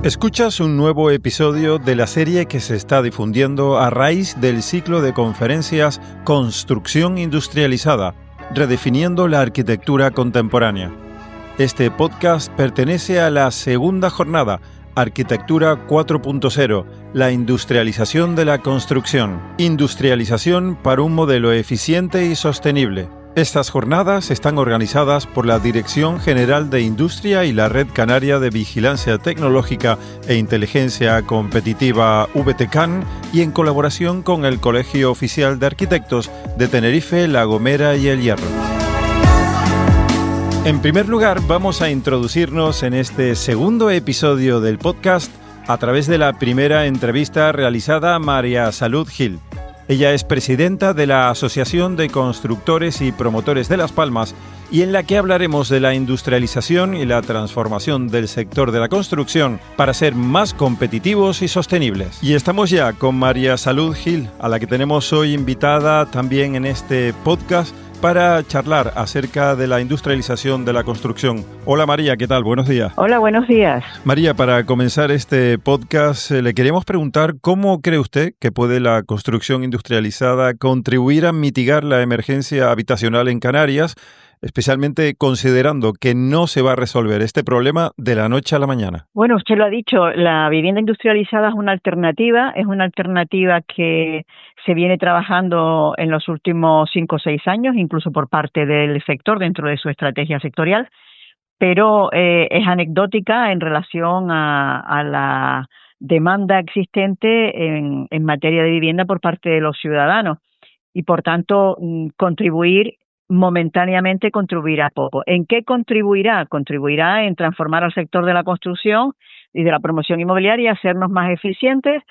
Escuchas un nuevo episodio de la serie que se está difundiendo a raíz del ciclo de conferencias Construcción Industrializada, redefiniendo la arquitectura contemporánea. Este podcast pertenece a la segunda jornada, Arquitectura 4.0, la industrialización de la construcción. Industrialización para un modelo eficiente y sostenible. Estas jornadas están organizadas por la Dirección General de Industria y la Red Canaria de Vigilancia Tecnológica e Inteligencia Competitiva VTCAN y en colaboración con el Colegio Oficial de Arquitectos de Tenerife, La Gomera y El Hierro. En primer lugar, vamos a introducirnos en este segundo episodio del podcast a través de la primera entrevista realizada a María Salud Gil. Ella es presidenta de la Asociación de Constructores y Promotores de Las Palmas y en la que hablaremos de la industrialización y la transformación del sector de la construcción para ser más competitivos y sostenibles. Y estamos ya con María Salud Gil, a la que tenemos hoy invitada también en este podcast para charlar acerca de la industrialización de la construcción. Hola María, ¿qué tal? Buenos días. Hola, buenos días. María, para comenzar este podcast, le queríamos preguntar cómo cree usted que puede la construcción industrializada contribuir a mitigar la emergencia habitacional en Canarias, especialmente considerando que no se va a resolver este problema de la noche a la mañana. Bueno, usted lo ha dicho, la vivienda industrializada es una alternativa que se viene trabajando en los últimos 5 o 6 años, incluso por parte del sector dentro de su estrategia sectorial, pero es anecdótica en relación a la demanda existente en materia de vivienda por parte de los ciudadanos y, por tanto, momentáneamente contribuirá poco. ¿En qué contribuirá? Contribuirá en transformar al sector de la construcción y de la promoción inmobiliaria, hacernos más eficientes,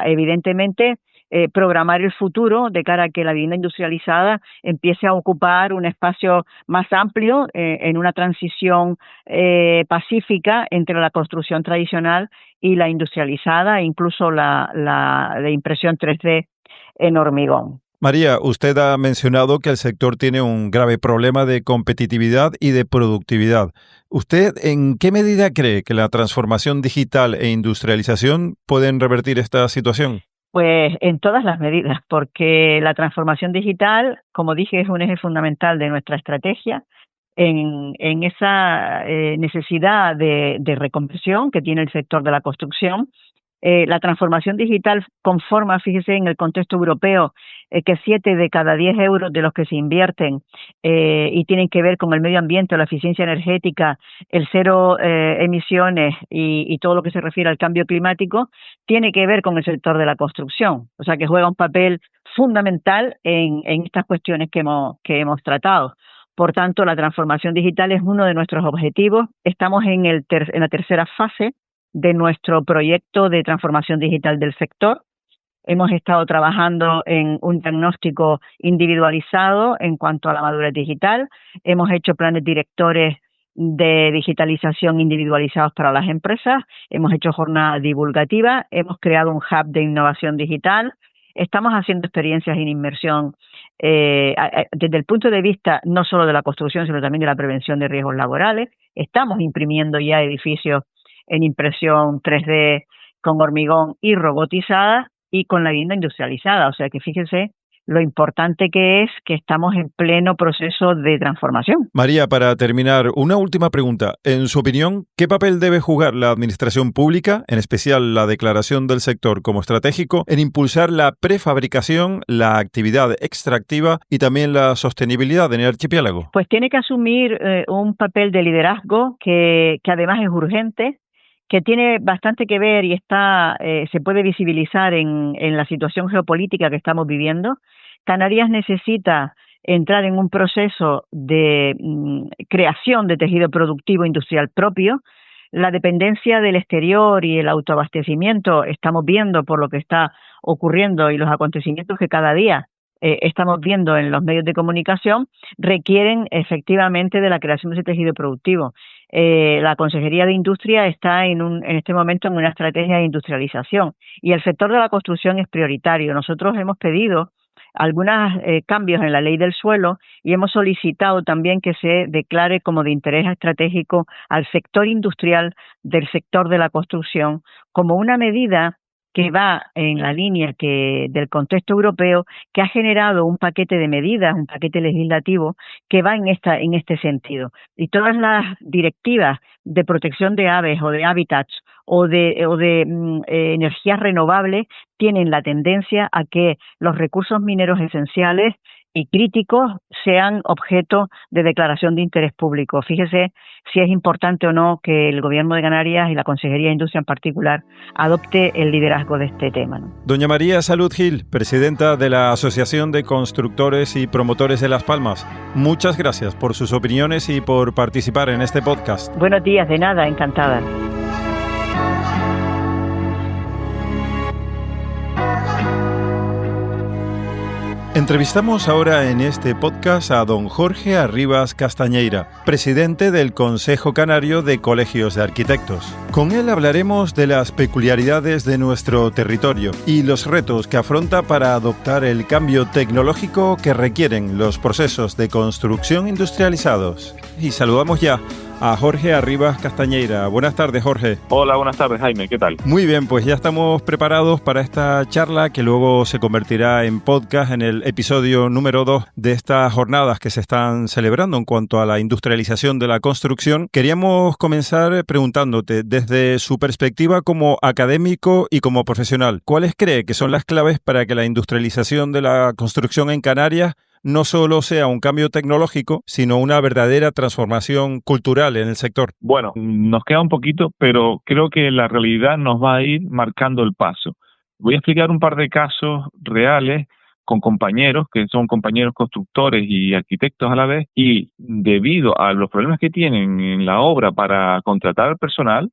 evidentemente programar el futuro de cara a que la vivienda industrializada empiece a ocupar un espacio más amplio en una transición pacífica entre la construcción tradicional y la industrializada, e incluso la de impresión 3D en hormigón. María, usted ha mencionado que el sector tiene un grave problema de competitividad y de productividad. ¿Usted en qué medida cree que la transformación digital e industrialización pueden revertir esta situación? Pues en todas las medidas, porque la transformación digital, como dije, es un eje fundamental de nuestra estrategia en esa necesidad de reconversión que tiene el sector de la construcción. La transformación digital conforma, fíjese, en el contexto europeo, que 7 de cada 10 euros de los que se invierten y tienen que ver con el medio ambiente, la eficiencia energética, el cero emisiones y todo lo que se refiere al cambio climático, tiene que ver con el sector de la construcción. O sea, que juega un papel fundamental en estas cuestiones que hemos tratado. Por tanto, la transformación digital es uno de nuestros objetivos. Estamos en la tercera fase de nuestro proyecto de transformación digital del sector. Hemos estado trabajando en un diagnóstico individualizado en cuanto a la madurez digital. Hemos hecho planes directores de digitalización individualizados para las empresas. Hemos hecho jornada divulgativa. Hemos creado un hub de innovación digital. Estamos haciendo experiencias en inmersión desde el punto de vista no solo de la construcción, sino también de la prevención de riesgos laborales. Estamos imprimiendo ya edificios en impresión 3D con hormigón y robotizada y con la vivienda industrializada. O sea que fíjense lo importante que es que estamos en pleno proceso de transformación. María, para terminar, una última pregunta. En su opinión, ¿qué papel debe jugar la administración pública, en especial la declaración del sector como estratégico, en impulsar la prefabricación, la actividad extractiva y también la sostenibilidad en el archipiélago? Pues tiene que asumir un papel de liderazgo que además es urgente, que tiene bastante que ver y se puede visibilizar en la situación geopolítica que estamos viviendo. Canarias necesita entrar en un proceso de creación de tejido productivo industrial propio. La dependencia del exterior y el autoabastecimiento, estamos viendo por lo que está ocurriendo y los acontecimientos que cada día estamos viendo en los medios de comunicación, requieren efectivamente de la creación de ese tejido productivo. La Consejería de Industria está en este momento en una estrategia de industrialización y el sector de la construcción es prioritario. Nosotros hemos pedido algunos cambios en la ley del suelo y hemos solicitado también que se declare como de interés estratégico al sector industrial del sector de la construcción como una medida que va en la línea del contexto europeo, que ha generado un paquete de medidas, un paquete legislativo que va en este sentido. Y todas las directivas de protección de aves o de hábitats o de energías renovables tienen la tendencia a que los recursos mineros esenciales y críticos sean objeto de declaración de interés público. Fíjese si es importante o no que el Gobierno de Canarias y la Consejería de Industria en particular adopte el liderazgo de este tema, ¿no? Doña María Salud Gil, presidenta de la Asociación de Constructores y Promotores de Las Palmas, muchas gracias por sus opiniones y por participar en este podcast. Buenos días, de nada, encantada. Entrevistamos ahora en este podcast a don Jorge Arribas Castañeira, presidente del Consejo Canario de Colegios de Arquitectos. Con él hablaremos de las peculiaridades de nuestro territorio y los retos que afronta para adoptar el cambio tecnológico que requieren los procesos de construcción industrializados. Y saludamos ya a Jorge Arribas Castañeira. Buenas tardes, Jorge. Hola, buenas tardes, Jaime. ¿Qué tal? Muy bien, pues ya estamos preparados para esta charla que luego se convertirá en podcast en el episodio número 2 de estas jornadas que se están celebrando en cuanto a la industrialización de la construcción. Queríamos comenzar preguntándote, desde su perspectiva como académico y como profesional, ¿cuáles cree que son las claves para que la industrialización de la construcción en Canarias no solo sea un cambio tecnológico, sino una verdadera transformación cultural en el sector? Bueno, nos queda un poquito, pero creo que la realidad nos va a ir marcando el paso. Voy a explicar un par de casos reales con compañeros, que son compañeros constructores y arquitectos a la vez, y debido a los problemas que tienen en la obra para contratar al personal,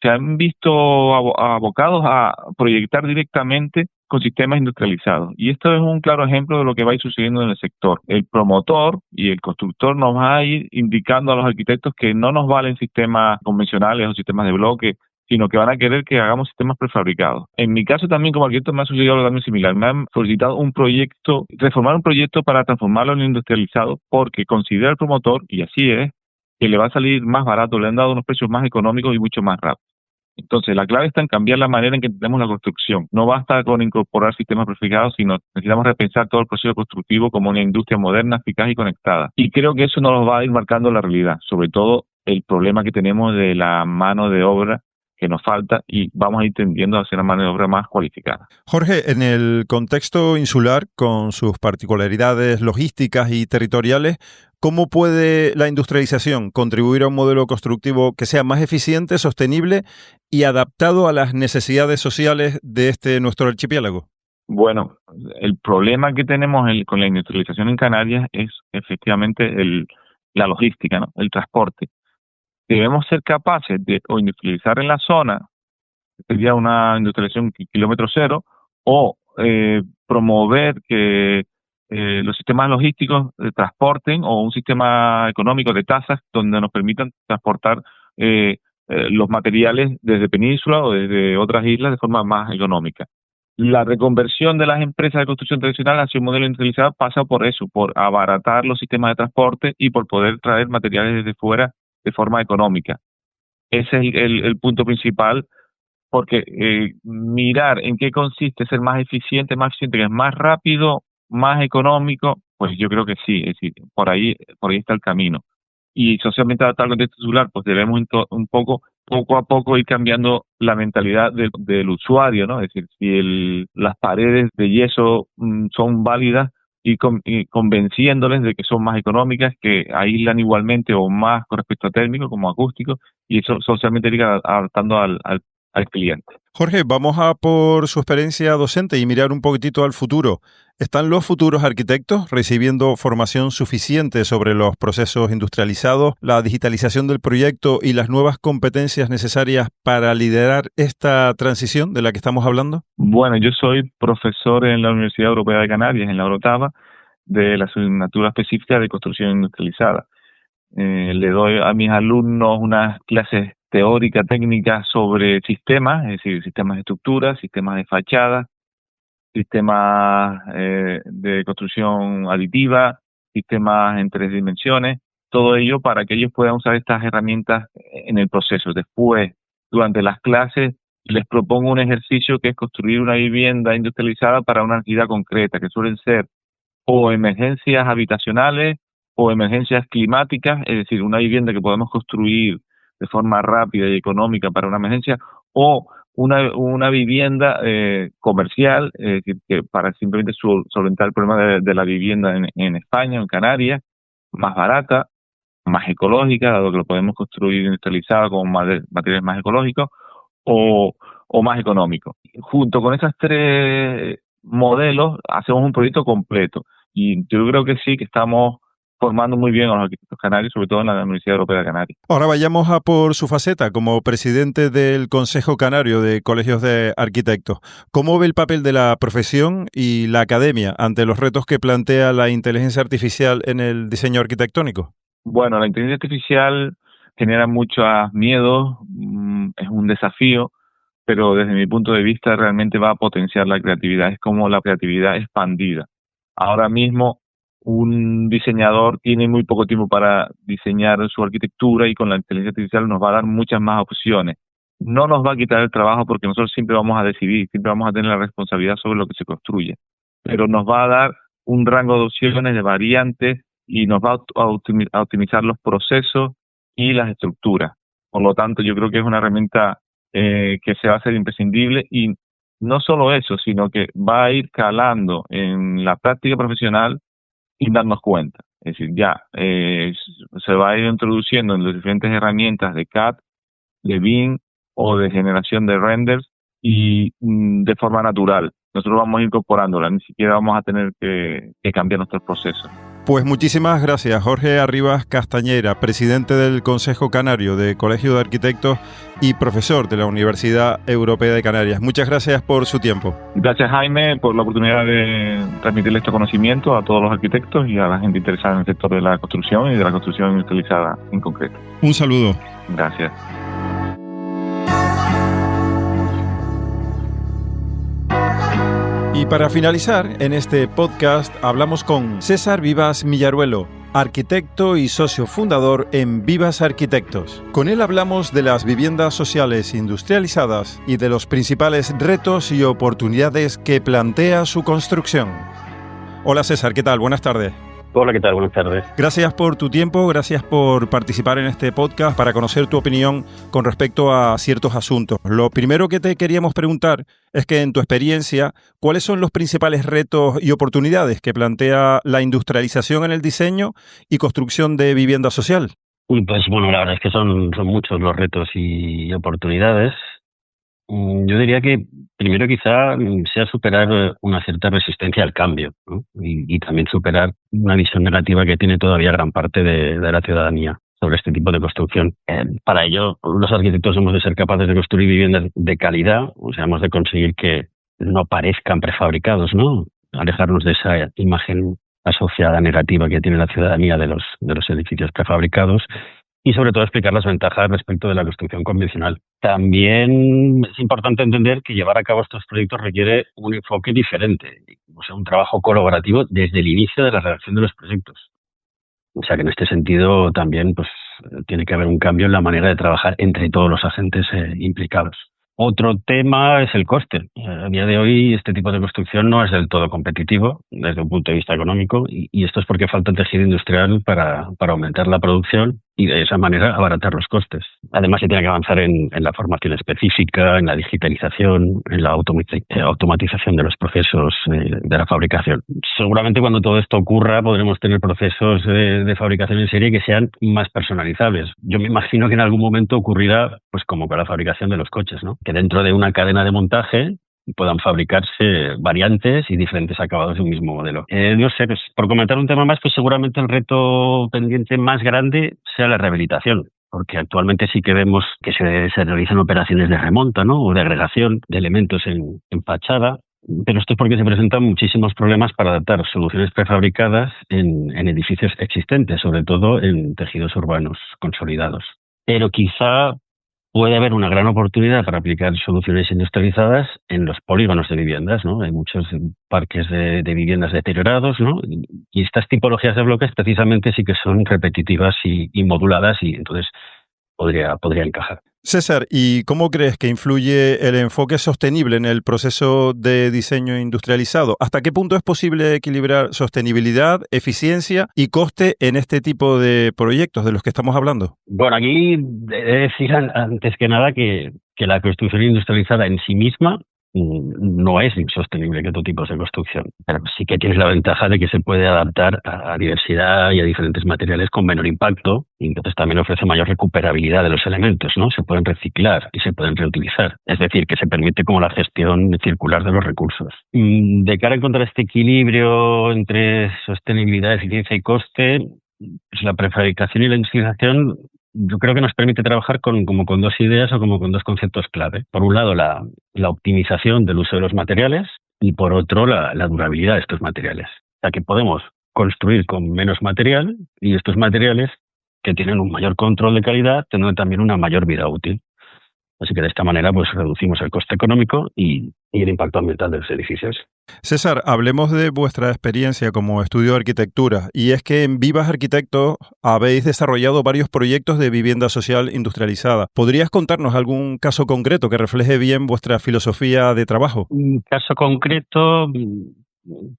se han visto abocados a proyectar directamente con sistemas industrializados. Y esto es un claro ejemplo de lo que va a ir sucediendo en el sector. El promotor y el constructor nos va a ir indicando a los arquitectos que no nos valen sistemas convencionales o sistemas de bloque, sino que van a querer que hagamos sistemas prefabricados. En mi caso también como arquitecto me ha sucedido algo también similar. Me han solicitado un proyecto, reformar un proyecto para transformarlo en industrializado, porque considera el promotor, y así es, que le va a salir más barato, le han dado unos precios más económicos y mucho más rápido. Entonces, la clave está en cambiar la manera en que entendemos la construcción. No basta con incorporar sistemas prefabricados, sino necesitamos repensar todo el proceso constructivo como una industria moderna, eficaz y conectada. Y creo que eso nos va a ir marcando la realidad, sobre todo el problema que tenemos de la mano de obra que nos falta, y vamos a ir tendiendo hacia una mano de obra más cualificada. Jorge, en el contexto insular, con sus particularidades logísticas y territoriales, ¿cómo puede la industrialización contribuir a un modelo constructivo que sea más eficiente, sostenible y adaptado a las necesidades sociales de nuestro archipiélago? Bueno, el problema que tenemos con la industrialización en Canarias es efectivamente la logística, ¿no? El transporte. Debemos ser capaces de o industrializar en la zona, que sería una industrialización kilómetro cero, o promover que los sistemas logísticos transporten, o un sistema económico de tasas donde nos permitan transportar los materiales desde península o desde otras islas de forma más económica. La reconversión de las empresas de construcción tradicional hacia un modelo industrializado pasa por eso, por abaratar los sistemas de transporte y por poder traer materiales desde fuera de forma económica. Ese es el punto principal, porque mirar en qué consiste ser más eficiente, que es más rápido, más económico, pues yo creo que sí, es decir, por ahí está el camino. Y socialmente adaptado al contexto insular, pues debemos poco a poco ir cambiando la mentalidad del usuario, ¿no? Es decir, si las paredes de yeso son válidas, y convenciéndoles de que son más económicas, que aíslan igualmente o más con respecto a térmico como acústico, y eso socialmente ir adaptando al cliente. Jorge, vamos a por su experiencia docente y mirar un poquitito al futuro. ¿Están los futuros arquitectos recibiendo formación suficiente sobre los procesos industrializados, la digitalización del proyecto y las nuevas competencias necesarias para liderar esta transición de la que estamos hablando? Bueno, yo soy profesor en la Universidad Europea de Canarias, en la Orotava, de la asignatura específica de construcción industrializada. Le doy a mis alumnos unas clases teóricas, técnicas sobre sistemas, es decir, sistemas de estructuras, sistemas de fachadas, sistemas de construcción aditiva, sistemas en 3 dimensiones, todo ello para que ellos puedan usar estas herramientas en el proceso. Después, durante las clases, les propongo un ejercicio que es construir una vivienda industrializada para una necesidad concreta, que suelen ser o emergencias habitacionales o emergencias climáticas, es decir, una vivienda que podemos construir de forma rápida y económica para una emergencia, o una vivienda comercial, que para simplemente solventar el problema de la vivienda en España, en Canarias, más barata, más ecológica, dado que lo podemos construir industrializado con materiales más ecológicos, o más económico. Junto con esos 3 modelos hacemos un proyecto completo, y yo creo que sí, que estamos formando muy bien a los arquitectos canarios, sobre todo en la Universidad Europea de Canarias. Ahora vayamos a por su faceta como presidente del Consejo Canario de Colegios de Arquitectos. ¿Cómo ve el papel de la profesión y la academia ante los retos que plantea la inteligencia artificial en el diseño arquitectónico? Bueno, la inteligencia artificial genera muchos miedos, es un desafío, pero desde mi punto de vista realmente va a potenciar la creatividad. Es como la creatividad expandida. Ahora mismo un diseñador tiene muy poco tiempo para diseñar su arquitectura, y con la inteligencia artificial nos va a dar muchas más opciones. No nos va a quitar el trabajo, porque nosotros siempre vamos a decidir, siempre vamos a tener la responsabilidad sobre lo que se construye, pero nos va a dar un rango de opciones, de variantes, y nos va a optimizar los procesos y las estructuras. Por lo tanto, yo creo que es una herramienta que se va a hacer imprescindible, y no solo eso, sino que va a ir calando en la práctica profesional sin darnos cuenta. Es decir, ya se va a ir introduciendo en las diferentes herramientas de CAD, de BIM o de generación de renders, y de forma natural. Nosotros vamos a ir incorporándola, ni siquiera vamos a tener que cambiar nuestros procesos. Pues muchísimas gracias, Jorge Arribas Castañera, presidente del Consejo Canario de Colegio de Arquitectos y profesor de la Universidad Europea de Canarias. Muchas gracias por su tiempo. Gracias, Jaime, por la oportunidad de transmitirle este conocimiento a todos los arquitectos y a la gente interesada en el sector de la construcción y de la construcción industrializada en concreto. Un saludo. Gracias. Y para finalizar, en este podcast hablamos con César Vivas Millaruelo, arquitecto y socio fundador en Vivas Arquitectos. Con él hablamos de las viviendas sociales industrializadas y de los principales retos y oportunidades que plantea su construcción. Hola César, ¿qué tal? Buenas tardes. Hola, ¿qué tal? Buenas tardes. Gracias por tu tiempo, gracias por participar en este podcast para conocer tu opinión con respecto a ciertos asuntos. Lo primero que te queríamos preguntar es que, en tu experiencia, ¿cuáles son los principales retos y oportunidades que plantea la industrialización en el diseño y construcción de vivienda social? Pues bueno, la verdad es que son muchos los retos y oportunidades. Yo diría que primero quizá sea superar una cierta resistencia al cambio, ¿no? Y también superar una visión negativa que tiene todavía gran parte de la ciudadanía sobre este tipo de construcción. Para ello, los arquitectos hemos de ser capaces de construir viviendas de calidad, o sea, hemos de conseguir que no parezcan prefabricados, ¿no? Alejarnos de esa imagen asociada negativa que tiene la ciudadanía de los edificios prefabricados. Y sobre todo explicar las ventajas respecto de la construcción convencional. También es importante entender que llevar a cabo estos proyectos requiere un enfoque diferente, o sea, un trabajo colaborativo desde el inicio de la redacción de los proyectos. O sea que en este sentido también pues tiene que haber un cambio en la manera de trabajar entre todos los agentes implicados. Otro tema es el coste. A día de hoy este tipo de construcción no es del todo competitivo desde un punto de vista económico, y esto es porque falta tejido industrial para aumentar la producción y de esa manera abaratar los costes. Además se tiene que avanzar en la formación específica, en la digitalización, en la automatización de los procesos de la fabricación. Seguramente cuando todo esto ocurra podremos tener procesos de fabricación en serie que sean más personalizables. Yo me imagino que en algún momento ocurrirá pues como con la fabricación de los coches, ¿no? Que dentro de una cadena de montaje puedan fabricarse variantes y diferentes acabados de un mismo modelo. No sé, pues, por comentar un tema más, pues seguramente el reto pendiente más grande sea la rehabilitación, porque actualmente sí que vemos que se realizan operaciones de remonta, ¿no? O de agregación de elementos en fachada, pero esto es porque se presentan muchísimos problemas para adaptar soluciones prefabricadas en edificios existentes, sobre todo en tejidos urbanos consolidados. Pero quizá puede haber una gran oportunidad para aplicar soluciones industrializadas en los polígonos de viviendas, ¿no? Hay muchos parques de viviendas deteriorados, ¿no? Y estas tipologías de bloques precisamente sí que son repetitivas y moduladas, y entonces podría encajar. César, ¿y cómo crees que influye el enfoque sostenible en el proceso de diseño industrializado? ¿Hasta qué punto es posible equilibrar sostenibilidad, eficiencia y coste en este tipo de proyectos de los que estamos hablando? Bueno, aquí he de decir antes que nada que la construcción industrializada en sí misma no es insostenible que otro tipo de construcción, pero sí que tienes la ventaja de que se puede adaptar a diversidad y a diferentes materiales con menor impacto, y entonces también ofrece mayor recuperabilidad de los elementos, ¿no? Se pueden reciclar y se pueden reutilizar, es decir, que se permite como la gestión circular de los recursos. De cara a encontrar este equilibrio entre sostenibilidad, eficiencia y coste, pues la prefabricación y la industrialización yo creo que nos permite trabajar con dos ideas o como con dos conceptos clave. Por un lado, la optimización del uso de los materiales, y por otro, la durabilidad de estos materiales. O sea, que podemos construir con menos material, y estos materiales que tienen un mayor control de calidad tendrán también una mayor vida útil. Así que de esta manera pues reducimos el coste económico y el impacto ambiental de los edificios. César, hablemos de vuestra experiencia como estudio de arquitectura, y es que en Vivas Arquitectos habéis desarrollado varios proyectos de vivienda social industrializada. ¿Podrías contarnos algún caso concreto que refleje bien vuestra filosofía de trabajo? Un caso concreto,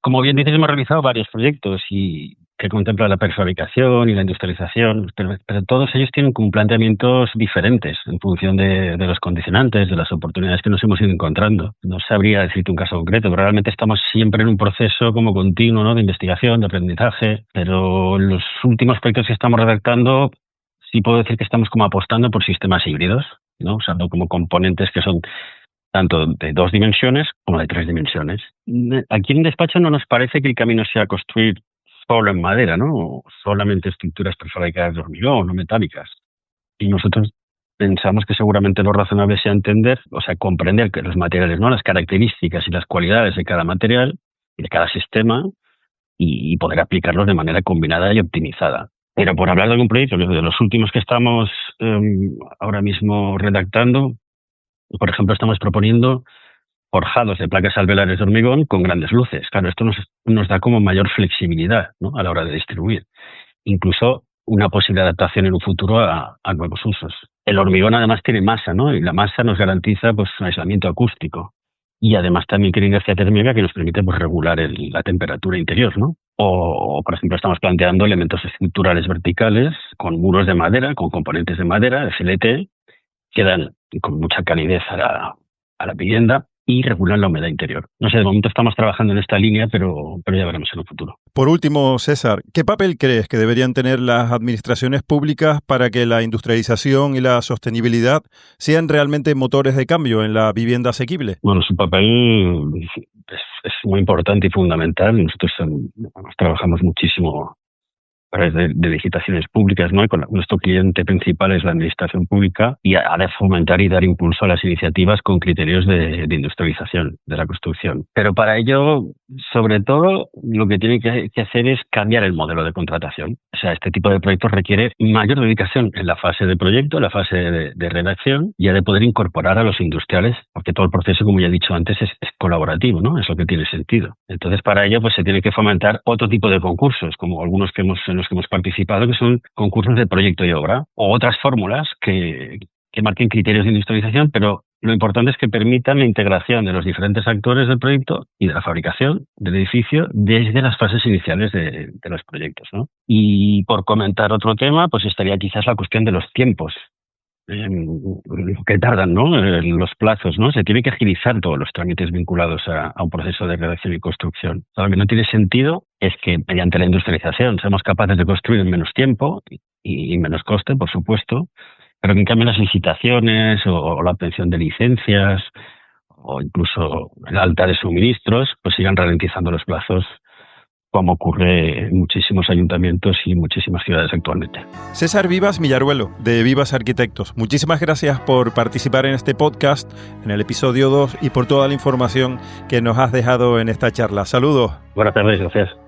como bien dices, hemos realizado varios proyectos y que contempla la prefabricación y la industrialización, pero todos ellos tienen como planteamientos diferentes en función de los condicionantes, de las oportunidades que nos hemos ido encontrando. No sabría decirte un caso concreto, pero realmente estamos siempre en un proceso como continuo, ¿no? De investigación, de aprendizaje, pero en los últimos proyectos que estamos redactando sí puedo decir que estamos como apostando por sistemas híbridos, ¿no? Usando como componentes que son tanto de 2 dimensiones como de 3 dimensiones. Aquí en el despacho no nos parece que el camino sea construir solo en madera, ¿no? O solamente estructuras prefabricadas de hormigón o metálicas. Y nosotros pensamos que seguramente lo razonable sea entender, o sea, comprender que los materiales, ¿no? Las características y las cualidades de cada material y de cada sistema, y poder aplicarlos de manera combinada y optimizada. Pero por hablar de algún proyecto, de los últimos que estamos ahora mismo redactando, por ejemplo, estamos proponiendo forjados de placas alveolares de hormigón con grandes luces. Claro, esto nos da como mayor flexibilidad, ¿no? A la hora de distribuir. Incluso una posible adaptación en un futuro a nuevos usos. El hormigón además tiene masa, ¿no? Y la masa nos garantiza pues un aislamiento acústico. Y además también tiene inercia térmica que nos permite pues regular la temperatura interior, ¿no? O, por ejemplo, estamos planteando elementos estructurales verticales con muros de madera, con componentes de madera, de FLT, que dan con mucha calidez a la vivienda y regulan la humedad interior. No sé, de momento estamos trabajando en esta línea, pero ya veremos en el futuro. Por último, César, ¿qué papel crees que deberían tener las administraciones públicas para que la industrialización y la sostenibilidad sean realmente motores de cambio en la vivienda asequible? Bueno, su papel es muy importante y fundamental. Nosotros trabajamos muchísimo a través de licitaciones públicas, ¿no? Y con nuestro cliente principal es la administración pública, y ha de fomentar y dar impulso a las iniciativas con criterios de industrialización de la construcción. Pero para ello, sobre todo, lo que tiene que hacer es cambiar el modelo de contratación. O sea, este tipo de proyectos requiere mayor dedicación en la fase de proyecto, en la fase de redacción, y ha de poder incorporar a los industriales, porque todo el proceso, como ya he dicho antes, es colaborativo, ¿no? Es lo que tiene sentido. Entonces, para ello, pues se tiene que fomentar otro tipo de concursos, como algunos en los que hemos participado, que son concursos de proyecto y obra, o otras fórmulas que marquen criterios de industrialización, pero lo importante es que permitan la integración de los diferentes actores del proyecto y de la fabricación del edificio desde las fases iniciales de los proyectos, ¿no? Y por comentar otro tema, pues estaría quizás la cuestión de los tiempos, que tardan, ¿no? Los plazos, ¿no? Se tiene que agilizar todos los trámites vinculados a un proceso de redacción y construcción. Lo que no tiene sentido es que mediante la industrialización seamos capaces de construir en menos tiempo y menos coste, por supuesto, pero que en cambio las licitaciones o la obtención de licencias o incluso el alta de suministros pues sigan ralentizando los plazos, como ocurre en muchísimos ayuntamientos y muchísimas ciudades actualmente. César Vivas Millaruelo, de Vivas Arquitectos, muchísimas gracias por participar en este podcast, en el episodio 2, y por toda la información que nos has dejado en esta charla. Saludos. Buenas tardes, gracias.